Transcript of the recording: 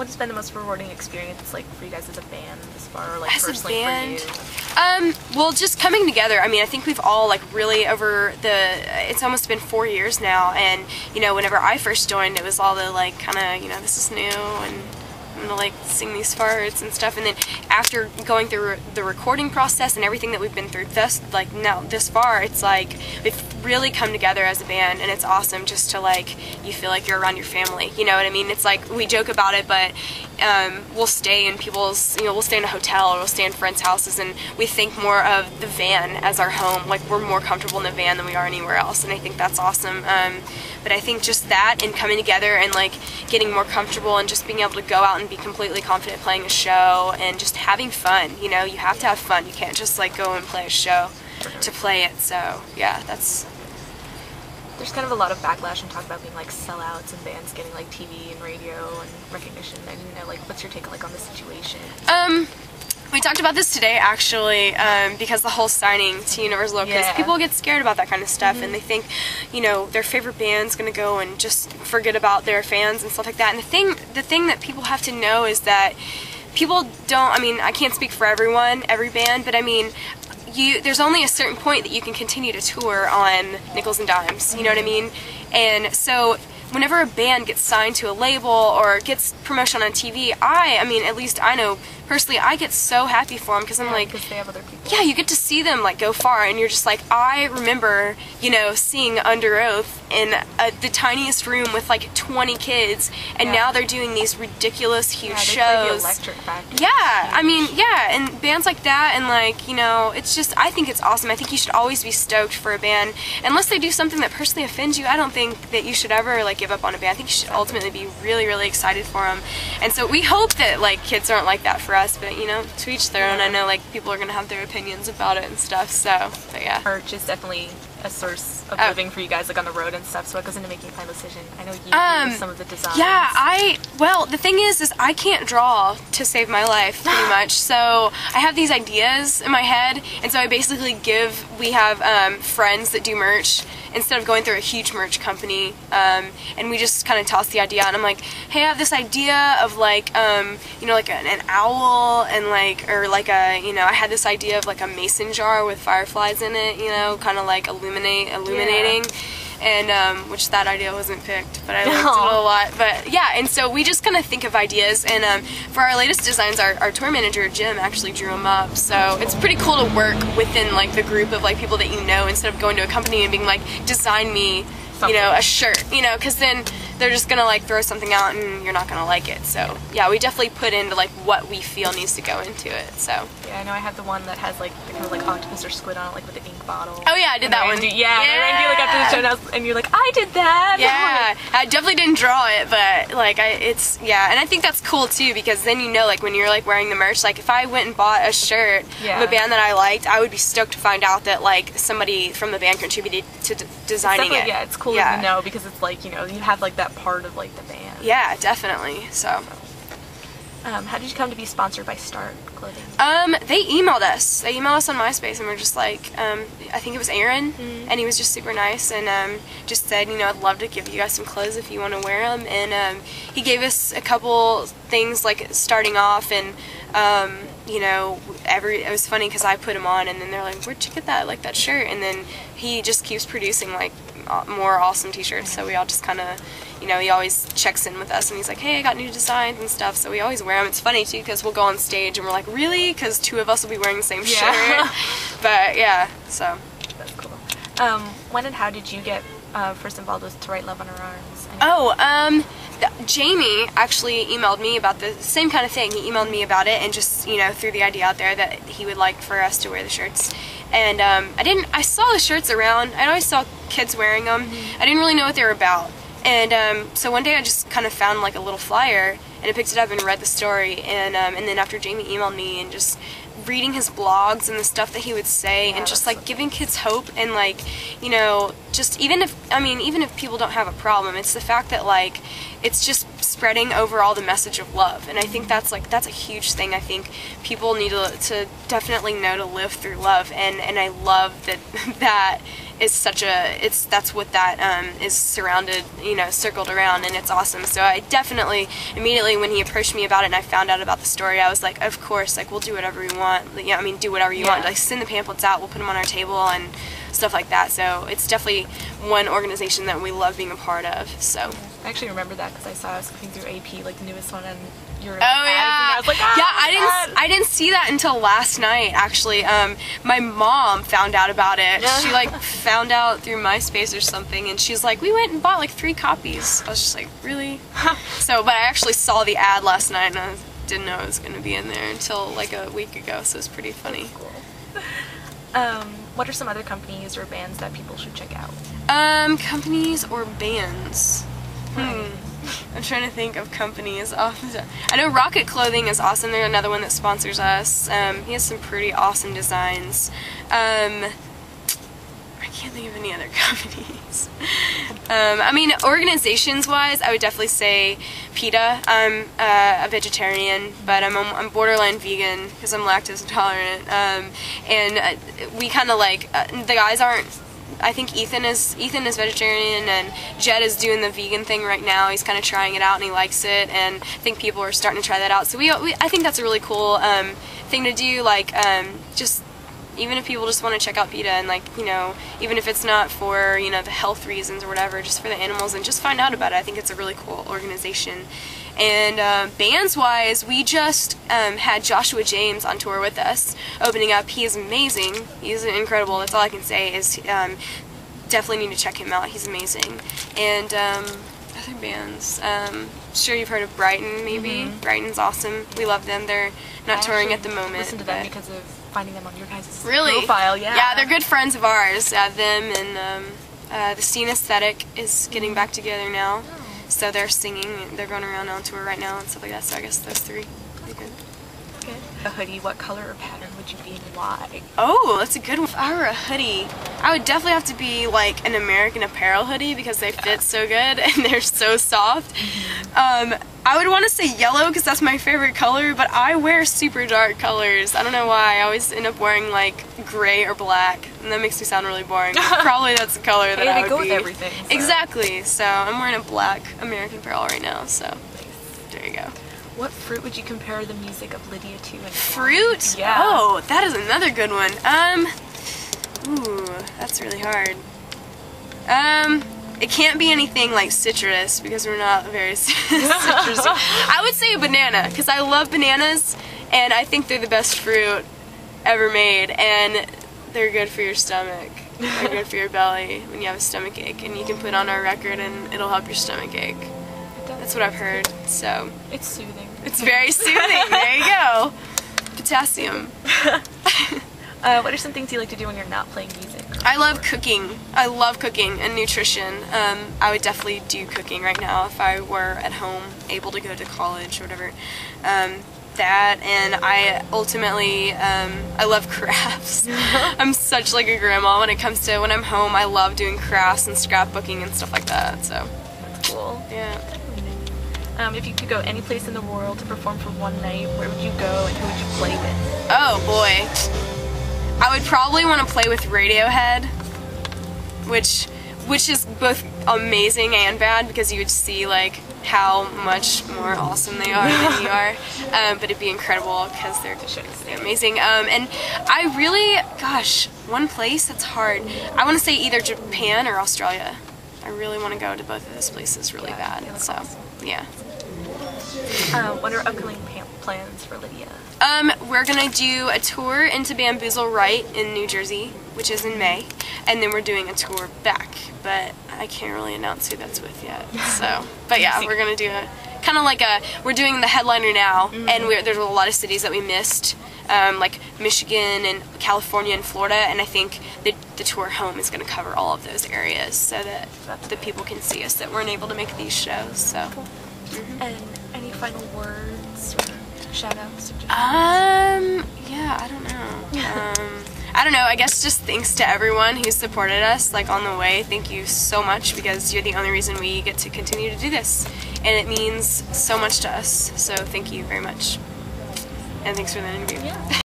what has been the most rewarding experience, like, for you guys as a band this far, or, like, as personally a band, for you? Well, just coming together. I mean, I think we've all, like, really over it's almost been 4 years now, and, you know, whenever I first joined, it was all the, like, kind of, you know, this is new, and I'm gonna, like, sing these farts and stuff, and then after going through the recording process and everything that we've been through this far, it's like we've really come together as a band, and it's awesome just to, like, you feel like you're around your family, you know what I mean? It's like, we joke about it, but we'll stay in people's, you know, we'll stay in a hotel or we'll stay in friends' houses, and we think more of the van as our home. Like, we're more comfortable in the van than we are anywhere else, and I think that's awesome. But I think just that and coming together and, like, getting more comfortable and just being able to go out and be completely confident playing a show and just having fun, you know, you have to have fun. You can't just, like, go and play a show to play it. So yeah, There's kind of a lot of backlash and talk about being, like, sellouts and bands getting, like, TV and radio and recognition. And, you know, like, what's your take, like, on the situation? We talked about this today, actually, because the whole signing to Universal, because people get scared about that kind of stuff, and they think, you know, their favorite band's gonna go and just forget about their fans and stuff like that. And the thing that people have to know is that people don't, I mean, I can't speak for every band, but I mean, there's only a certain point that you can continue to tour on nickels and dimes, you know what I mean? And so whenever a band gets signed to a label or gets promotion on TV, I mean, at least I know personally, I get so happy for them, because I'm like, because they have other people. Yeah, you get to see them, like, go far, and you're just like, I remember, you know, seeing Under Oath in the tiniest room with, like, 20 kids, and now they're doing these ridiculous, huge shows. Play the Electric Factory. Yeah, I mean, yeah, and bands like that, and, like, you know, it's just, I think it's awesome. I think you should always be stoked for a band, unless they do something that personally offends you. I don't think that you should ever, like, give up on a band. I think you should ultimately be really, really excited for them, and so we hope that, like, kids aren't like that for us, but, you know, to each their own. I know, like, people are gonna have their opinions about it and stuff, so, but yeah. Merch is definitely a source of living for you guys, like, on the road and stuff, so it goes into making a final decision. I know you do some of the designs. Yeah, well, the thing is I can't draw to save my life, pretty much, so I have these ideas in my head, and so I basically we have friends that do merch, instead of going through a huge merch company, and we just kind of toss the idea out, and I'm like, hey, I have this idea of, like, you know, like an owl, and, like, or like a, you know, I had this idea of, like, a mason jar with fireflies in it, you know, kind of like illuminating, and which that idea wasn't picked, but I liked it a lot. But yeah, and so we just kind of think of ideas, and for our latest designs, our tour manager Jim actually drew them up, so it's pretty cool to work within, like, the group of, like, people that you know, instead of going to a company and being like, design me, you know, a shirt, you know, because then they're just gonna, like, throw something out and you're not gonna like it. So yeah, we definitely put into, like, what we feel needs to go into it. So yeah, I know I have the one that has, like, the kind of, like, octopus or squid on it, like, with the ink bottle. Oh yeah, I did that one. I ran you, like, after the show, and you're like, I did that. Yeah, I definitely didn't draw it, but, like, yeah, and I think that's cool too, because then, you know, like, when you're, like, wearing the merch, like, if I went and bought a shirt of a band that I liked, I would be stoked to find out that, like, somebody from the band contributed to designing it. Yeah, it's cool to know, because it's like, you know, you have, like, that part of, like, the band. Yeah, definitely. So how did you come to be sponsored by Start Clothing? They emailed us. They emailed us on MySpace, and we're just like, I think it was Aaron, and he was just super nice, and just said, you know, I'd love to give you guys some clothes if you want to wear them, and he gave us a couple things, like, starting off, and you know, it was funny because I put them on, and then they're like, where'd you get that? I like that shirt, and then he just keeps producing, like, more awesome t-shirts, so we all just kind of, you know, he always checks in with us, and he's like, hey, I got new designs and stuff, so we always wear them. It's funny too, because we'll go on stage and we're like, really? Because two of us will be wearing the same shirt. But yeah, so that's cool. When and how did you get first involved with To Write Love on Our Arms? Jamie actually emailed me about the same kind of thing. He emailed me about it and just, you know, threw the idea out there that he would like for us to wear the shirts. And I saw the shirts around. I always saw kids wearing them. I didn't really know what they were about. And so one day I just kind of found, like, a little flyer, and I picked it up and read the story, and then after Jamie emailed me, and just reading his blogs and the stuff that he would say, and just, like, giving kids hope, and, like, you know, just even if people don't have a problem, it's the fact that, like, it's just spreading overall the message of love, and I think that's a huge thing. I think people need to definitely know to live through love, and I love that is such a, that's what that is surrounded, circled around, and it's awesome. So I definitely, immediately when he approached me about it and I found out about the story, I was like, of course, like, we'll do whatever we want. Do whatever you want. Like, send the pamphlets out, we'll put them on our table and stuff like that. So it's definitely one organization that we love being a part of. So I actually remember that because I was flipping through AP, like the newest one, and oh yeah, I was like, I didn't see that until last night actually. My mom found out about it. She like found out through MySpace or something, and she's like, we went and bought like 3 copies. I was just like, really? So, but I actually saw the ad last night, and I didn't know it was going to be in there until like a week ago. So it's pretty funny. Cool. What are some other companies or bands that people should check out? Companies or bands? I'm trying to think of companies. I know Rocket Clothing is awesome. They're another one that sponsors us. He has some pretty awesome designs. I can't think of any other companies. Organizations-wise, I would definitely say PETA. I'm a vegetarian, but I'm borderline vegan because I'm lactose intolerant. And we kind of like, the guys aren't, I think Ethan is vegetarian, and Jed is doing the vegan thing right now. He's kind of trying it out and he likes it, and I think people are starting to try that out. So I think that's a really cool thing to do. Like just even if people just want to check out PETA, and like even if it's not for the health reasons or whatever, just for the animals, and just find out about it. I think it's a really cool organization. And bands-wise, we just had Joshua James on tour with us, opening up. He is amazing. He's incredible. That's all I can say is definitely need to check him out. He's amazing. And other bands, sure you've heard of Brighton, maybe. Brighton's awesome. We love them. They're not touring at the moment. Listen to them because of finding them on your guys' really? profile. Yeah, they're good friends of ours. Them and the Scene Aesthetic is getting back together now. So they're singing, they're going around on tour right now and stuff like that, so I guess those 3. Pretty good. Okay. A hoodie, what color or pattern would you be and why? Oh, that's a good one. If I were a hoodie, I would definitely have to be like an American Apparel hoodie because they fit so good and they're so soft. I would want to say yellow because that's my favorite color, but I wear super dark colors. I don't know why. I always end up wearing like gray or black, and that makes me sound really boring. Probably that's the color that I would go be. With everything. So. Exactly. So I'm wearing a black American Apparel right now. So there you go. What fruit would you compare the music of Lydia to? And fruit? Yeah. Oh, that is another good one. Ooh, that's really hard. It can't be anything like citrus because we're not very citrusy. I would say a banana because I love bananas and I think they're the best fruit ever made, and they're good for your stomach. They're good for your belly when you have a stomach ache, and you can put on our record and it'll help your stomach ache. That's what I've heard. So it's soothing. It's very soothing. There you go. Potassium. What are some things you like to do when you're not playing music? I love cooking. I love cooking and nutrition. I would definitely do cooking right now if I were at home, able to go to college or whatever. That, and I ultimately, I love crafts. I'm such like a grandma when it comes to when I'm home. I love doing crafts and scrapbooking and stuff like that. So that's cool. Yeah. If you could go any place in the world to perform for one night, where would you go and who would you play with? Oh boy. I would probably want to play with Radiohead, which is both amazing and bad because you would see like how much more awesome they are than you are, but it'd be incredible because they're amazing. And I really, gosh, one place that's hard. I want to say either Japan or Australia. I really want to go to both of those places really bad. So awesome. Yeah. What are upcoming plans for Lydia? We're gonna do a tour into Bamboozle Right in New Jersey, which is in May, and then we're doing a tour back, but I can't really announce who that's with yet. So, but yeah, we're gonna do a kind of like we're doing the headliner now, and there's a lot of cities that we missed, like Michigan and California and Florida, and I think the tour home is gonna cover all of those areas so that the people can see us that weren't able to make these shows. So. Cool. And any final words or shout-outs? Yeah, I don't know. I don't know, I guess just thanks to everyone who supported us, like, on the way. Thank you so much, because you're the only reason we get to continue to do this. And it means so much to us, so thank you very much. And thanks for the interview. Yeah.